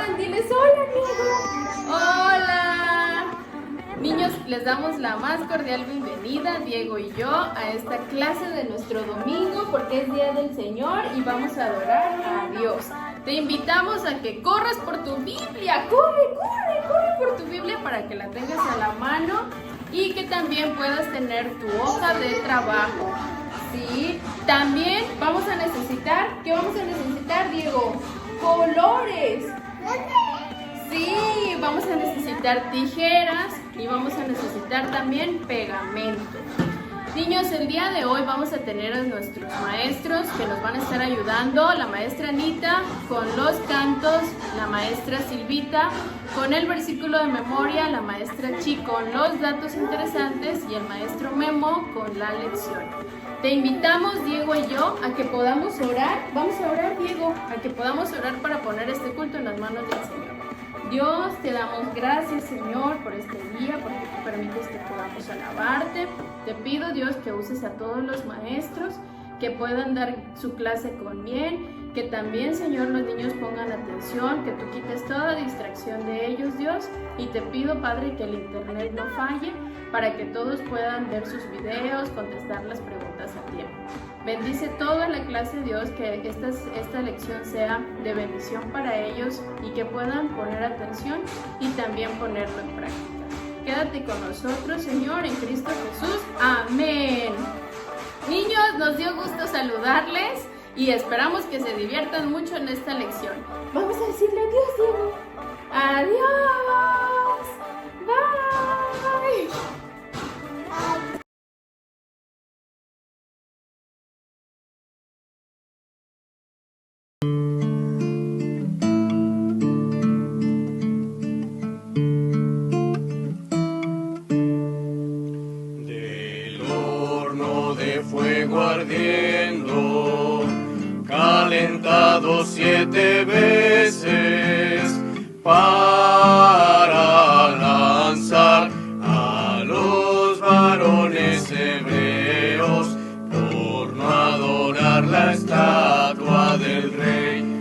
saludan, diles hola, Diego. Hola. Niños, les damos la más cordial bienvenida, Diego y yo, a esta clase de nuestro domingo, porque es Día del Señor y vamos a adorar a Dios. Te invitamos a que corras por tu Biblia, corre por tu Biblia para que la tengas a la mano y que también puedas tener tu hoja de trabajo. Sí, también vamos a necesitar, ¿qué vamos a necesitar, Diego? Colores. Sí, vamos a necesitar tijeras y vamos a necesitar también pegamento. Niños, el día de hoy vamos a tener a nuestros maestros que nos van a estar ayudando, la maestra Anita con los cantos, la maestra Silvita con el versículo de memoria, la maestra Chi con los datos interesantes y el maestro Memo con la lección. Te invitamos, Diego y yo, a que podamos orar. Vamos a orar, Diego, a que podamos orar para poner este culto en las manos del Señor. Dios, te damos gracias, Señor, por este día, porque tú permites que podamos alabarte. Te pido, Dios, que uses a todos los maestros, que puedan dar su clase con bien, que también, Señor, los niños pongan atención, que tú quites toda distracción de ellos, Dios. Y te pido, Padre, que el internet no falle, para que todos puedan ver sus videos, contestar las preguntas a tiempo. Bendice toda la clase, Dios, que esta lección sea de bendición para ellos y que puedan poner atención y también ponerlo en práctica. Quédate con nosotros, Señor, en Cristo Jesús. Amén. Niños, nos dio gusto saludarles y esperamos que se diviertan mucho en esta lección. Vamos a decirle adiós, Diego. Adiós. Bye. Fuego ardiendo, calentado 7 veces para lanzar a los varones hebreos por no adorar la estatua del rey.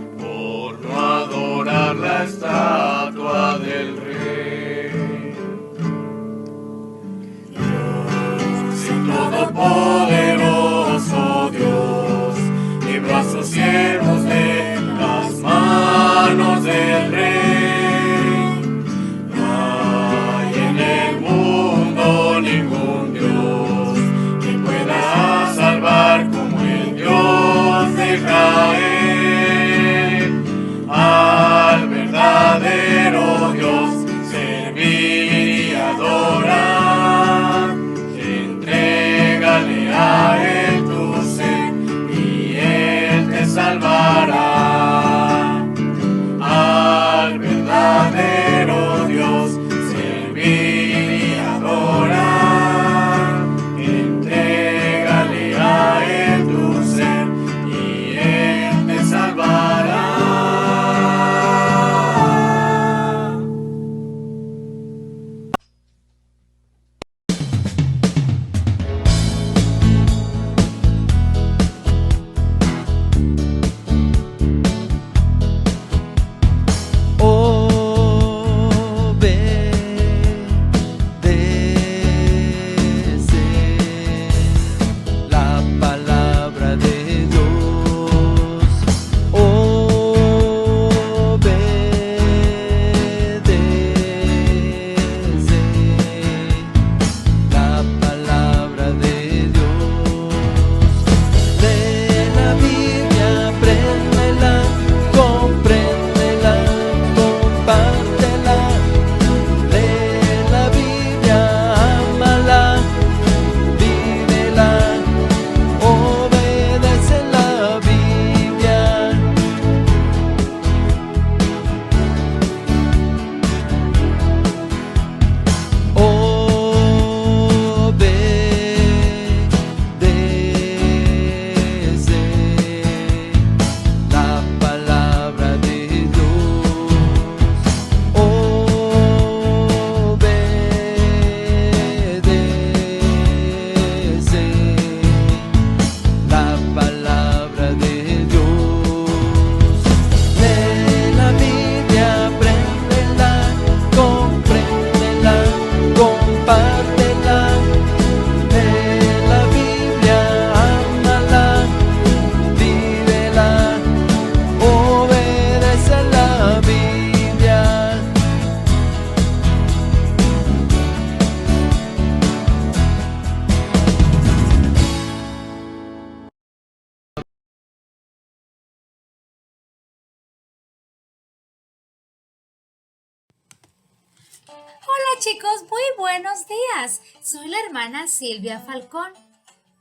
Hola chicos, muy buenos días. Soy la hermana Silvia Falcón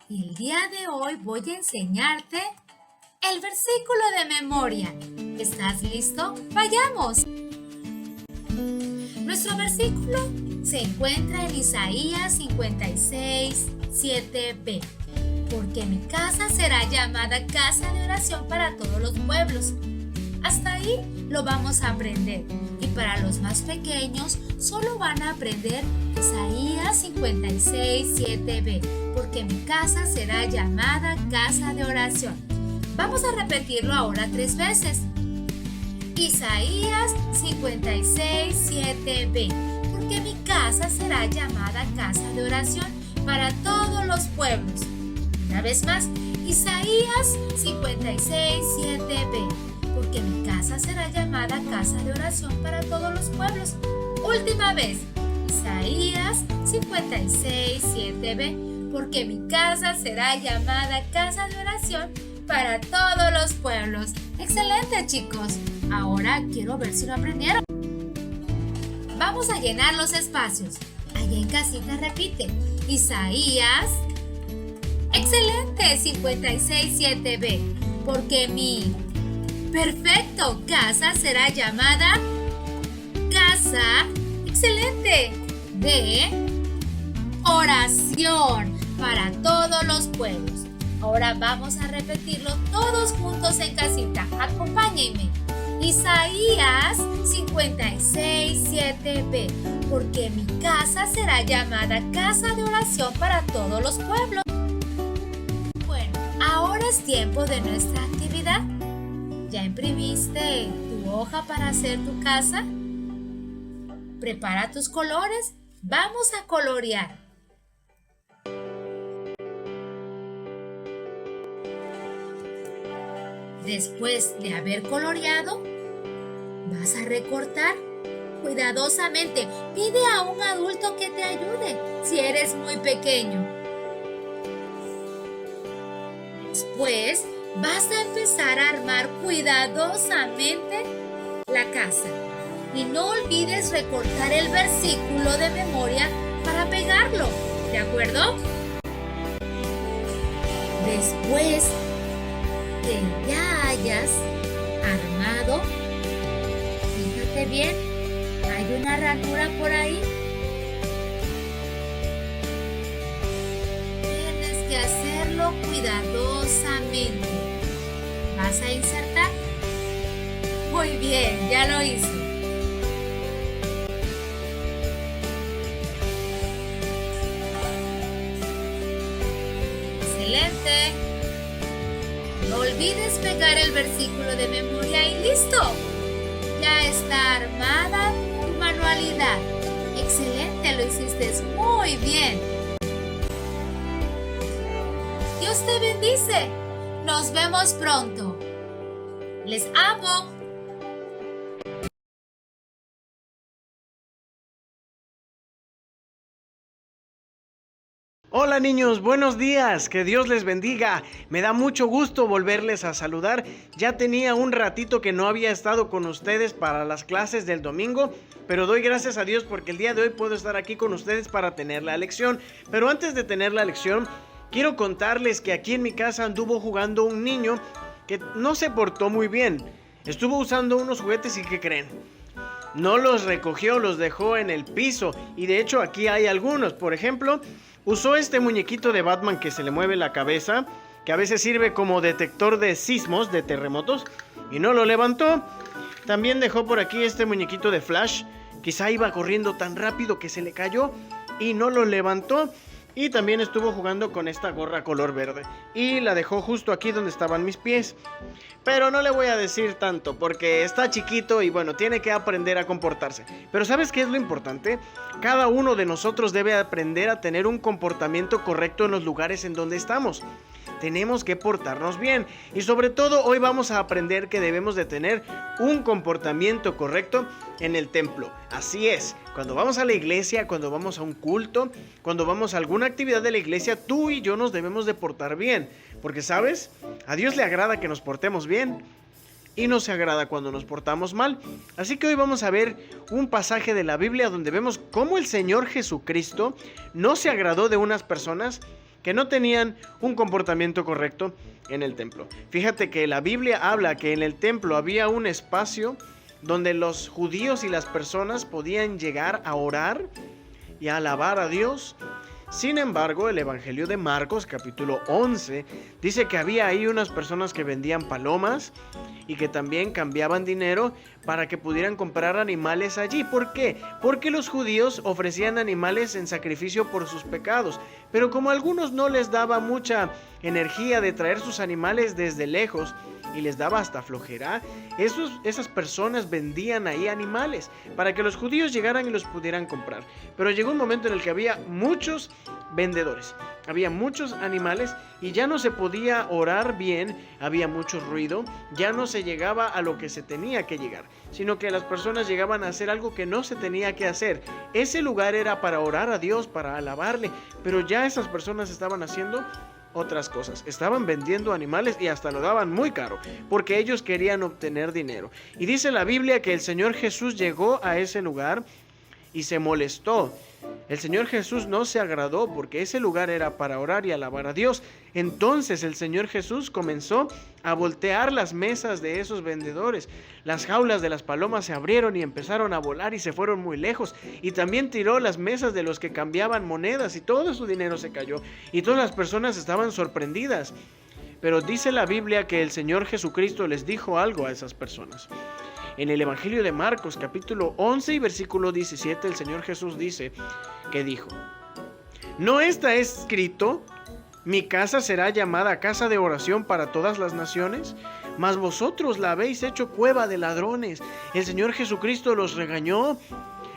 y el día de hoy voy a enseñarte el versículo de memoria. ¿Estás listo? ¡Vayamos! Nuestro versículo se encuentra en Isaías 56, 7b. Porque mi casa será llamada casa de oración para todos los pueblos. Hasta ahí lo vamos a aprender. Y para los más pequeños, solo van a aprender Isaías 56, 7b. Porque mi casa será llamada casa de oración. Vamos a repetirlo ahora 3 veces. Isaías 56, 7b. Porque mi casa será llamada casa de oración para todos los pueblos. Una vez más, Isaías 56, 7b. Porque mi casa será llamada casa de oración para todos los pueblos. Última vez, Isaías 56, 7b. Porque mi casa será llamada casa de oración para todos los pueblos. ¡Excelente, chicos! Ahora quiero ver si lo aprendieron. Vamos a llenar los espacios. Allá en casita repite. Isaías. ¡Excelente! 56, 7b. Porque mi perfecto casa será llamada casa. ¡Excelente! De oración para todos los pueblos. Ahora vamos a repetirlo todos juntos en casita. Acompáñenme. Isaías 56, 7b. Porque mi casa será llamada casa de oración para todos los pueblos. Bueno, ahora es tiempo de nuestra actividad. ¿Ya imprimiste tu hoja para hacer tu casa? Prepara tus colores. Vamos a colorear. Después de haber coloreado, vas a recortar cuidadosamente. Pide a un adulto que te ayude si eres muy pequeño. Después vas a empezar a armar cuidadosamente la casa. Y no olvides recortar el versículo de memoria para pegarlo, ¿de acuerdo? Después que ya hayas armado, fíjate bien, hay una ranura por ahí. Tienes que hacerlo cuidadosamente. ¿Vas a insertar? Muy bien, ya lo hizo. Excelente. No olvides pegar el versículo de memoria y ¡listo! Ya está armada tu manualidad. Excelente, lo hiciste muy bien. Dios te bendice. Nos vemos pronto. Les amo. Hola niños, buenos días, que Dios les bendiga. Me da mucho gusto volverles a saludar. Ya tenía un ratito que no había estado con ustedes para las clases del domingo, pero doy gracias a Dios porque el día de hoy puedo estar aquí con ustedes para tener la lección. Pero antes de tener la lección, quiero contarles que aquí en mi casa anduvo jugando un niño que no se portó muy bien. Estuvo usando unos juguetes y ¿qué creen? No los recogió, los dejó en el piso. Y de hecho aquí hay algunos, por ejemplo, usó este muñequito de Batman que se le mueve la cabeza, que a veces sirve como detector de sismos, de terremotos, y no lo levantó. También dejó por aquí este muñequito de Flash, quizá iba corriendo tan rápido que se le cayó y no lo levantó. Y también estuvo jugando con esta gorra color verde y la dejó justo aquí donde estaban mis pies. Pero no le voy a decir tanto porque está chiquito y bueno, tiene que aprender a comportarse. Pero ¿sabes qué es lo importante? Cada uno de nosotros debe aprender a tener un comportamiento correcto en los lugares en donde estamos. Tenemos que portarnos bien y sobre todo hoy vamos a aprender que debemos de tener un comportamiento correcto en el templo. Así es, cuando vamos a la iglesia, cuando vamos a un culto, cuando vamos a alguna actividad de la iglesia, tú y yo nos debemos de portar bien. Porque, ¿sabes? A Dios le agrada que nos portemos bien. y no se agrada cuando nos portamos mal. Así que hoy vamos a ver un pasaje de la Biblia donde vemos cómo el Señor Jesucristo no se agradó de unas personas que no tenían un comportamiento correcto en el templo. Fíjate que la Biblia habla que en el templo había un espacio donde los judíos y las personas podían llegar a orar y a alabar a Dios. Sin embargo, el Evangelio de Marcos, capítulo 11, dice que había ahí unas personas que vendían palomas y que también cambiaban dinero para que pudieran comprar animales allí. ¿Por qué? Porque los judíos ofrecían animales en sacrificio por sus pecados, pero como a algunos no les daba mucha energía de traer sus animales desde lejos y les daba hasta flojera, esas personas vendían ahí animales para que los judíos llegaran y los pudieran comprar. Pero llegó un momento en el que había muchos vendedores, había muchos animales y ya no se podía orar bien, había mucho ruido, ya no se llegaba a lo que se tenía que llegar, sino que las personas llegaban a hacer algo que no se tenía que hacer. Ese lugar era para orar a Dios, para alabarle, pero ya esas personas estaban haciendo otras cosas, estaban vendiendo animales y hasta lo daban muy caro, porque ellos querían obtener dinero. Y dice la Biblia que el Señor Jesús llegó a ese lugar y se molestó. El Señor Jesús no se agradó porque ese lugar era para orar y alabar a Dios. Entonces el Señor Jesús comenzó a voltear las mesas de esos vendedores. Las jaulas de las palomas se abrieron y empezaron a volar y se fueron muy lejos. Y también tiró las mesas de los que cambiaban monedas y todo su dinero se cayó. Y todas las personas estaban sorprendidas. Pero dice la Biblia que el Señor Jesucristo les dijo algo a esas personas. En el Evangelio de Marcos, capítulo 11 y versículo 17, el Señor Jesús dice que dijo: ¿no está escrito, mi casa será llamada casa de oración para todas las naciones? Mas vosotros la habéis hecho cueva de ladrones. El Señor Jesucristo los regañó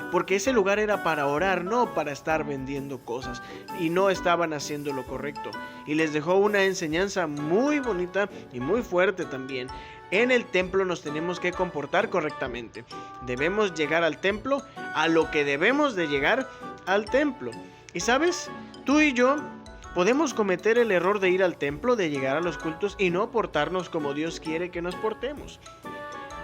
porque ese lugar era para orar, no para estar vendiendo cosas, y no estaban haciendo lo correcto. Y les dejó una enseñanza muy bonita y muy fuerte también. En el templo nos tenemos que comportar correctamente. Debemos llegar al templo a lo que debemos de llegar al templo. Y sabes, tú y yo podemos cometer el error de ir al templo, de llegar a los cultos y no portarnos como Dios quiere que nos portemos.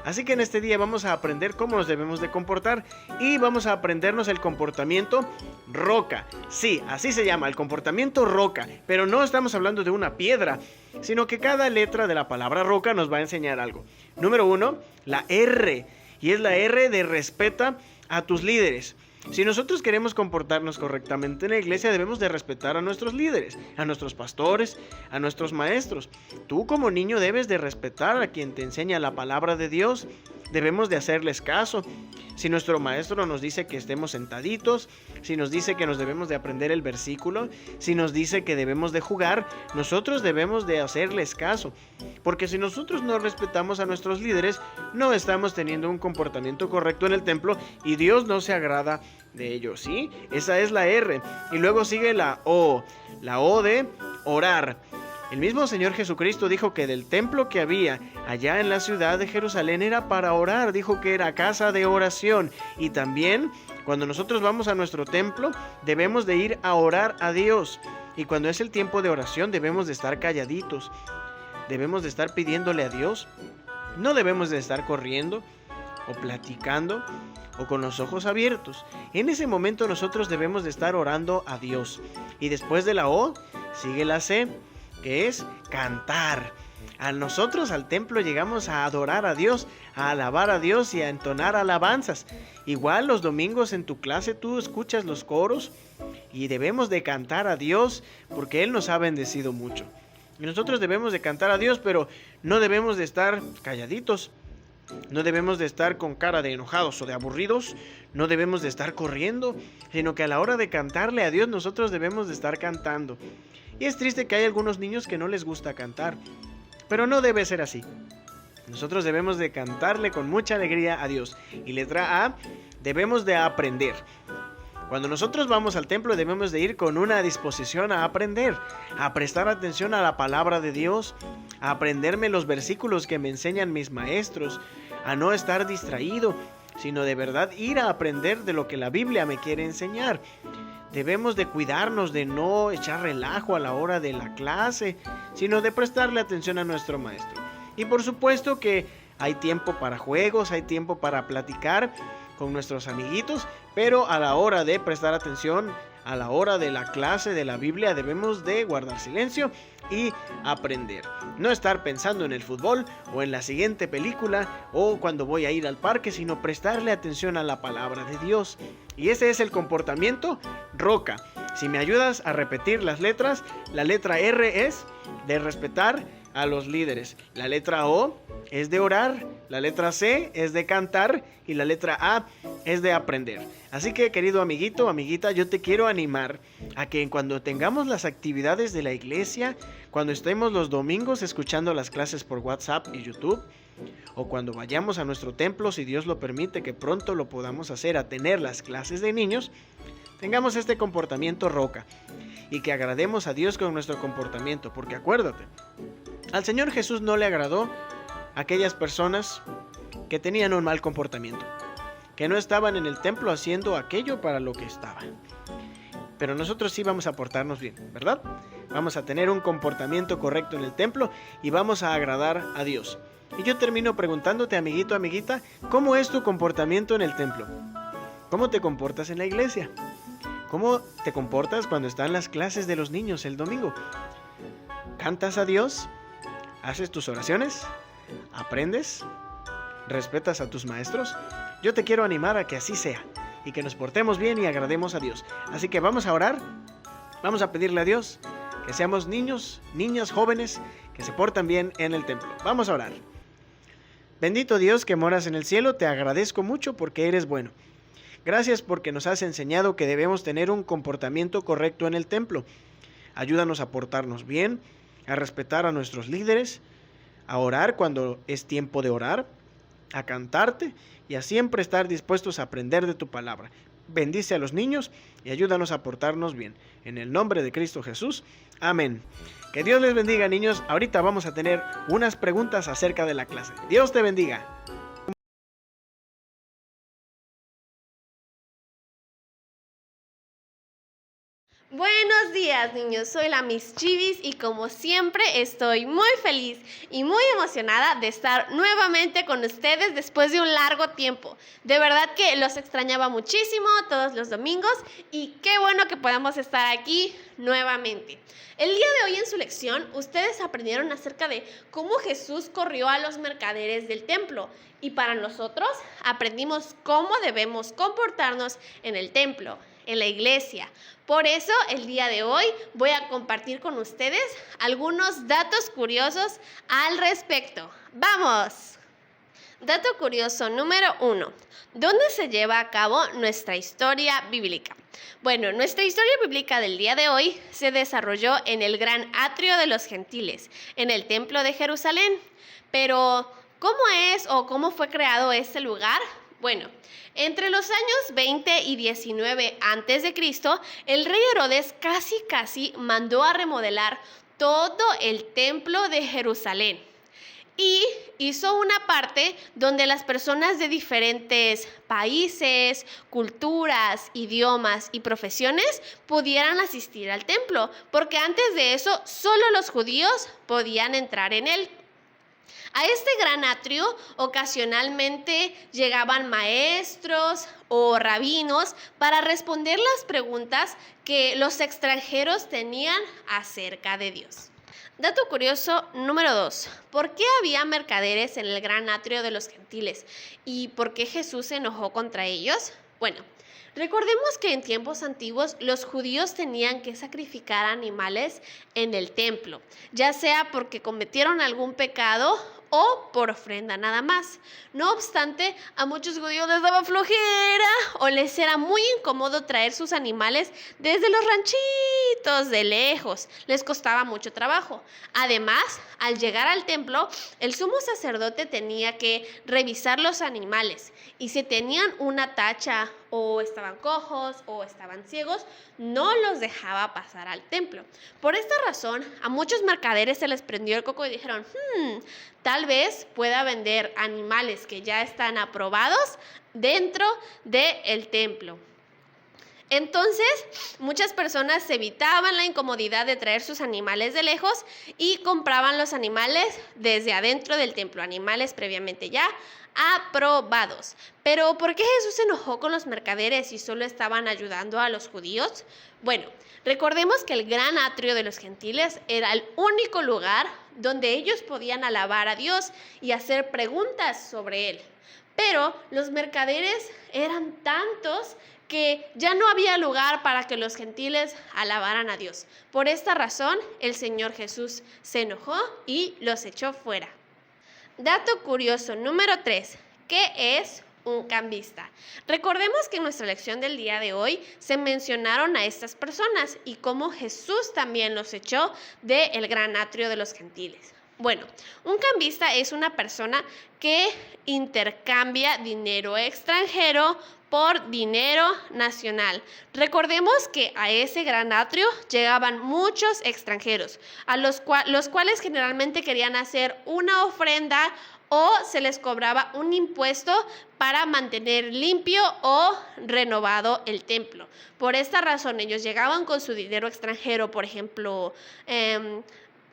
Así que en este día vamos a aprender cómo nos debemos de comportar y vamos a aprendernos el comportamiento roca. Sí, así se llama, el comportamiento roca, pero no estamos hablando de una piedra, sino que cada letra de la palabra roca nos va a enseñar algo. Número 1, la R, y es la R de respeta a tus líderes. Si nosotros queremos comportarnos correctamente en la iglesia, debemos de respetar a nuestros líderes, a nuestros pastores, a nuestros maestros. Tú como niño debes de respetar a quien te enseña la palabra de Dios. Debemos de hacerles caso. Si nuestro maestro nos dice que estemos sentaditos, si nos dice que nos debemos de aprender el versículo, si nos dice que debemos de jugar, nosotros debemos de hacerles caso. Porque si nosotros no respetamos a nuestros líderes, no estamos teniendo un comportamiento correcto en el templo y Dios no se agrada de ello, ¿sí? Esa es la R. Y luego sigue la O de orar. El mismo Señor Jesucristo dijo que del templo que había allá en la ciudad de Jerusalén era para orar, dijo que era casa de oración. Y también cuando nosotros vamos a nuestro templo debemos de ir a orar a Dios. Y cuando es el tiempo de oración debemos de estar calladitos, debemos de estar pidiéndole a Dios, no debemos de estar corriendo o platicando o con los ojos abiertos. En ese momento nosotros debemos de estar orando a Dios. Y después de la O sigue la C, que es cantar. A nosotros al templo llegamos a adorar a Dios, a alabar a Dios y a entonar alabanzas. Igual los domingos en tu clase tú escuchas los coros y debemos de cantar a Dios porque Él nos ha bendecido mucho. Y nosotros debemos de cantar a Dios, pero no debemos de estar calladitos. No debemos de estar con cara de enojados o de aburridos, no debemos de estar corriendo, sino que a la hora de cantarle a Dios nosotros debemos de estar cantando. Y es triste que hay algunos niños que no les gusta cantar, pero no debe ser así. Nosotros debemos de cantarle con mucha alegría a Dios. Y letra A, debemos de aprender. Cuando nosotros vamos al templo debemos de ir con una disposición a aprender, a prestar atención a la palabra de Dios, a aprenderme los versículos que me enseñan mis maestros, a no estar distraído, sino de verdad ir a aprender de lo que la Biblia me quiere enseñar. Debemos de cuidarnos de no echar relajo a la hora de la clase, sino de prestarle atención a nuestro maestro. Y por supuesto que hay tiempo para juegos, hay tiempo para platicar con nuestros amiguitos, pero a la hora de prestar atención, a la hora de la clase de la Biblia, debemos de guardar silencio y aprender. No estar pensando en el fútbol o en la siguiente película o cuando voy a ir al parque, sino prestarle atención a la palabra de Dios. Y ese es el comportamiento Roca. Si me ayudas a repetir las letras, la letra R es de respetar a los líderes, la letra O es de orar, la letra C es de cantar y la letra A es de aprender. Así que, querido amiguito, amiguita, yo te quiero animar a que cuando tengamos las actividades de la iglesia, cuando estemos los domingos escuchando las clases por WhatsApp y YouTube, o cuando vayamos a nuestro templo, si Dios lo permite, que pronto lo podamos hacer, a tener las clases de niños, tengamos este comportamiento Roca y que agrademos a Dios con nuestro comportamiento, porque acuérdate, al Señor Jesús no le agradó a aquellas personas que tenían un mal comportamiento, que no estaban en el templo haciendo aquello para lo que estaban. Pero nosotros sí vamos a portarnos bien, ¿verdad? Vamos a tener un comportamiento correcto en el templo y vamos a agradar a Dios. Y yo termino preguntándote, amiguito, amiguita, ¿cómo es tu comportamiento en el templo? ¿Cómo te comportas en la iglesia? ¿Cómo te comportas cuando están las clases de los niños el domingo? ¿Cantas a Dios? ¿Haces tus oraciones? ¿Aprendes? ¿Respetas a tus maestros? Yo te quiero animar a que así sea y que nos portemos bien y agrademos a Dios. Así que vamos a orar, vamos a pedirle a Dios que seamos niños, niñas, jóvenes que se portan bien en el templo. Vamos a orar. Bendito Dios que moras en el cielo, te agradezco mucho porque eres bueno. Gracias porque nos has enseñado que debemos tener un comportamiento correcto en el templo. Ayúdanos a portarnos bien, a respetar a nuestros líderes, a orar cuando es tiempo de orar, a cantarte y a siempre estar dispuestos a aprender de tu palabra. Bendice a los niños y ayúdanos a portarnos bien. En el nombre de Cristo Jesús. Amén. Que Dios les bendiga, niños. Ahorita vamos a tener unas preguntas acerca de la clase. Dios te bendiga. Buenos días, niños, soy la Miss Chivis y como siempre estoy muy feliz y muy emocionada de estar nuevamente con ustedes después de un largo tiempo. De verdad que los extrañaba muchísimo todos los domingos y qué bueno que podamos estar aquí nuevamente. El día de hoy en su lección ustedes aprendieron acerca de cómo Jesús corrió a los mercaderes del templo y para nosotros aprendimos cómo debemos comportarnos en el templo, en la iglesia. Por eso el día de hoy voy a compartir con ustedes algunos datos curiosos al respecto. ¡Vamos! Dato curioso número 1. ¿Dónde se lleva a cabo nuestra historia bíblica? Bueno, nuestra historia bíblica del día de hoy se desarrolló en el gran atrio de los gentiles, en el templo de Jerusalén. Pero, ¿cómo es o cómo fue creado este lugar? Bueno, entre los años 20 y 19 a.C., el rey Herodes casi mandó a remodelar todo el templo de Jerusalén y hizo una parte donde las personas de diferentes países, culturas, idiomas y profesiones pudieran asistir al templo, porque antes de eso solo los judíos podían entrar en él. A este gran atrio ocasionalmente llegaban maestros o rabinos para responder las preguntas que los extranjeros tenían acerca de Dios. Dato curioso número 2. ¿Por qué había mercaderes en el gran atrio de los gentiles? ¿Y por qué Jesús se enojó contra ellos? Bueno, recordemos que en tiempos antiguos los judíos tenían que sacrificar animales en el templo, ya sea porque cometieron algún pecado o por ofrenda nada más. No obstante, a muchos judíos les daba flojera o les era muy incómodo traer sus animales desde los ranchitos de lejos. Les costaba mucho trabajo. Además, al llegar al templo, el sumo sacerdote tenía que revisar los animales y si tenían una tacha o estaban cojos o estaban ciegos, no los dejaba pasar al templo. Por esta razón, a muchos mercaderes se les prendió el coco y dijeron, tal vez pueda vender animales que ya están aprobados dentro del templo. Entonces, muchas personas evitaban la incomodidad de traer sus animales de lejos y compraban los animales desde adentro del templo, animales previamente ya aprobados. Pero, ¿por qué Jesús se enojó con los mercaderes y solo estaban ayudando a los judíos? Bueno, recordemos que el gran atrio de los gentiles era el único lugar donde ellos podían alabar a Dios y hacer preguntas sobre Él. Pero los mercaderes eran tantos que ya no había lugar para que los gentiles alabaran a Dios. Por esta razón, el Señor Jesús se enojó y los echó fuera. Dato curioso número 3. ¿Qué es un cambista? Recordemos que en nuestra lección del día de hoy se mencionaron a estas personas y cómo Jesús también los echó del gran atrio de los gentiles. Bueno, un cambista es una persona que intercambia dinero extranjero por dinero nacional. Recordemos que a ese gran atrio llegaban muchos extranjeros, a los cuales generalmente querían hacer una ofrenda o se les cobraba un impuesto para mantener limpio o renovado el templo. Por esta razón ellos llegaban con su dinero extranjero, por ejemplo,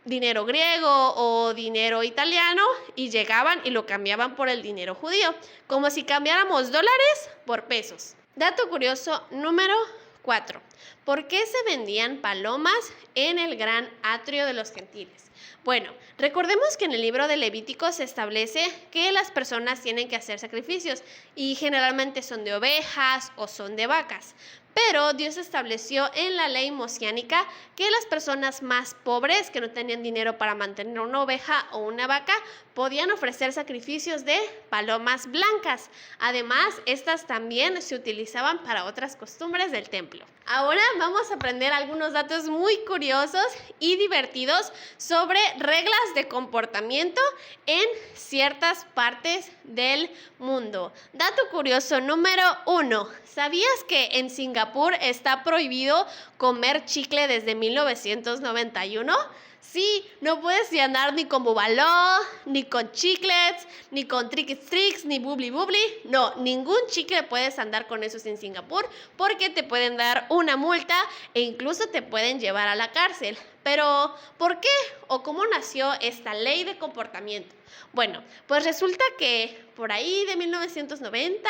dinero griego o dinero italiano, y llegaban y lo cambiaban por el dinero judío, como si cambiáramos dólares por pesos. Dato curioso número 4. ¿Por qué se vendían palomas en el gran atrio de los gentiles? Bueno, recordemos que en el libro de Levítico se establece que las personas tienen que hacer sacrificios y generalmente son de ovejas o son de vacas. Pero Dios estableció en la ley mosiánica que las personas más pobres, que no tenían dinero para mantener una oveja o una vaca, podían ofrecer sacrificios de palomas blancas. Además, estas también se utilizaban para otras costumbres del templo. Ahora vamos a aprender algunos datos muy curiosos y divertidos sobre reglas de comportamiento en ciertas partes del mundo. Dato curioso número 1. ¿Sabías que en Singapur está prohibido comer chicle desde 1991? Sí, no puedes andar ni con bubaló, ni con chiclets, ni con triquis, ni bubli bubli. No, ningún chicle puedes andar con esos en Singapur porque te pueden dar una multa e incluso te pueden llevar a la cárcel. Pero, ¿por qué o cómo nació esta ley de comportamiento? Bueno, pues resulta que por ahí de 1990...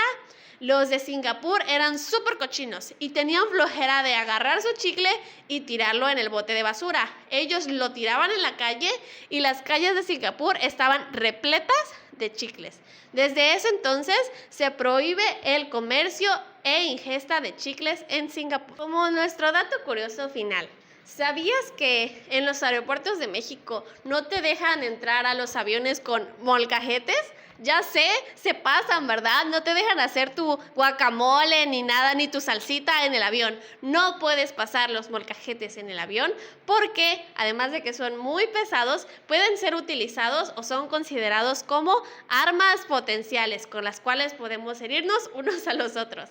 los de Singapur eran súper cochinos y tenían flojera de agarrar su chicle y tirarlo en el bote de basura. Ellos lo tiraban en la calle y las calles de Singapur estaban repletas de chicles. Desde ese entonces se prohíbe el comercio e ingesta de chicles en Singapur. Como nuestro dato curioso final, ¿sabías que en los aeropuertos de México no te dejan entrar a los aviones con molcajetes? Ya sé, se pasan, ¿verdad? No te dejan hacer tu guacamole ni nada, ni tu salsita en el avión. No puedes pasar los molcajetes en el avión porque, además de que son muy pesados, pueden ser utilizados o son considerados como armas potenciales con las cuales podemos herirnos unos a los otros.